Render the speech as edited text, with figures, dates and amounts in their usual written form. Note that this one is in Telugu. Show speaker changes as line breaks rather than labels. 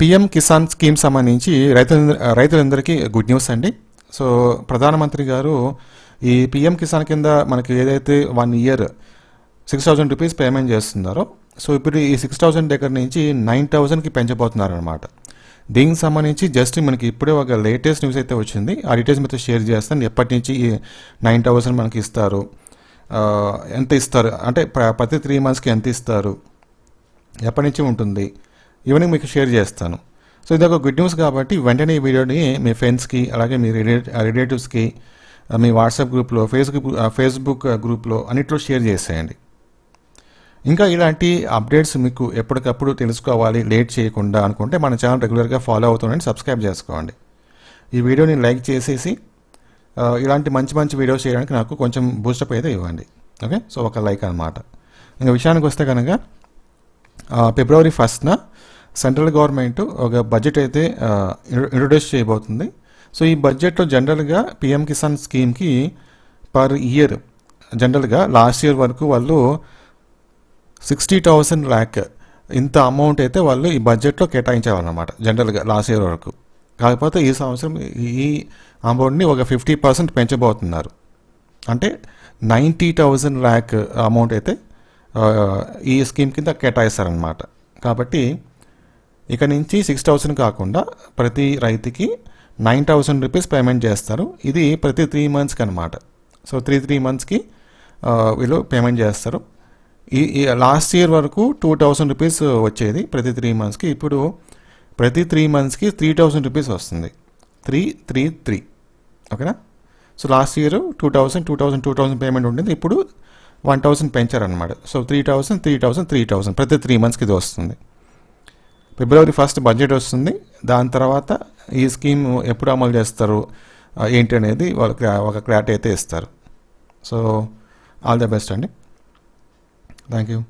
పిఎం కిసాన్ స్కీమ్ సంబంధించి రైతులందరికీ గుడ్ న్యూస్ అండి. సో ప్రధానమంత్రి గారు ఈ పిఎం కిసాన్ కింద మనకి ఏదైతే 1 ఇయర్ 6,000 రూపీస్ పేమెంట్ చేస్తున్నారో, సో ఇప్పుడు ఈ 6,000 దగ్గర నుంచి 9,000కి పెంచబోతున్నారు అనమాట. దీనికి సంబంధించి జస్ట్ మనకి ఇప్పుడే ఒక లేటెస్ట్ న్యూస్ అయితే వచ్చింది. ఆ డీటెయిల్స్ మీతో షేర్ చేస్తాను. ఎప్పటి నుంచి ఈ 9,000 మనకి ఇస్తారు, ఎంత ఇస్తారు అంటే ప్రతి 3 మంత్స్కి ఎంత ఇస్తారు, ఎప్పటి నుంచి ఉంటుంది, ఇవన్నీ మీకు షేర్ చేస్తాను. సో ఇది ఒక గుడ్ న్యూస్ కాబట్టి వెంటనే ఈ వీడియోని మీ ఫ్రెండ్స్కి, అలాగే మీ రిలేటివ్స్కి, మీ వాట్సాప్ గ్రూప్లో, ఫేస్బుక్ గ్రూప్లో అన్నిట్లో షేర్ చేసేయండి. ఇంకా ఇలాంటి అప్డేట్స్ మీకు ఎప్పటికప్పుడు తెలుసుకోవాలి లేట్ చేయకుండా అనుకుంటే మన ఛానల్ రెగ్యులర్గా ఫాలో అవుతుండండి, సబ్స్క్రైబ్ చేసుకోండి. ఈ వీడియోని లైక్ చేసేసి ఇలాంటి మంచి మంచి వీడియోస్ చేయడానికి నాకు కొంచెం బూస్టప్ అయితే ఇవ్వండి. ఓకే, సో ఒక లైక్ అనమాట. ఇంకా విషయానికి వస్తే కనుక ఫిబ్రవరి 1న సెంట్రల్ గవర్నమెంట్ ఒక బడ్జెట్ అయితే ఇంట్రొడ్యూస్ చేయబోతుంది. సో ఈ బడ్జెట్లో జనరల్గా పిఎం కిసాన్ స్కీమ్కి పర్ ఇయర్ జనరల్గా లాస్ట్ ఇయర్ వరకు వాళ్ళు 60,000 lakh ఇంత అమౌంట్ అయితే వాళ్ళు ఈ బడ్జెట్లో కేటాయించాలన్నమాట జనరల్గా లాస్ట్ ఇయర్ వరకు. కాకపోతే ఈ సంవత్సరం ఈ అమౌంట్ని ఒక 50% పెంచబోతున్నారు. అంటే 90,000 lakh అమౌంట్ అయితే ఈ స్కీమ్ కింద కేటాయిస్తారనమాట. కాబట్టి ఇక నుంచి 6,000 కాకుండా ప్రతి రైతుకి 9,000 రూపీస్ పేమెంట్ చేస్తారు. ఇది ప్రతి 3 మంత్స్కి అనమాట. సో 3 మంత్స్కి వీళ్ళు పేమెంట్ చేస్తారు. ఈ లాస్ట్ ఇయర్ వరకు 2,000 రూపీస్ వచ్చేది ప్రతి 3 మంత్స్కి. ఇప్పుడు ప్రతి 3 మంత్స్కి 3,000 రూపీస్ వస్తుంది. 333 ఓకేనా. సో లాస్ట్ ఇయర్ 2,000 పేమెంట్ ఉంటుంది. ఇప్పుడు 1,000 పెంచారనమాట. సో 3,000 ప్రతి 3 మంత్స్కి ఇది వస్తుంది. ఫిబ్రవరి 1st బడ్జెట్ వస్తుంది. దాని తర్వాత ఈ స్కీమ్ ఎప్పుడు అమలు చేస్తారు ఏంటి అనేది వాళ్ళకి ఒక క్లారిటీ అయితే ఇస్తారు. సో ఆల్ ద బెస్ట్ అండి. Thank you.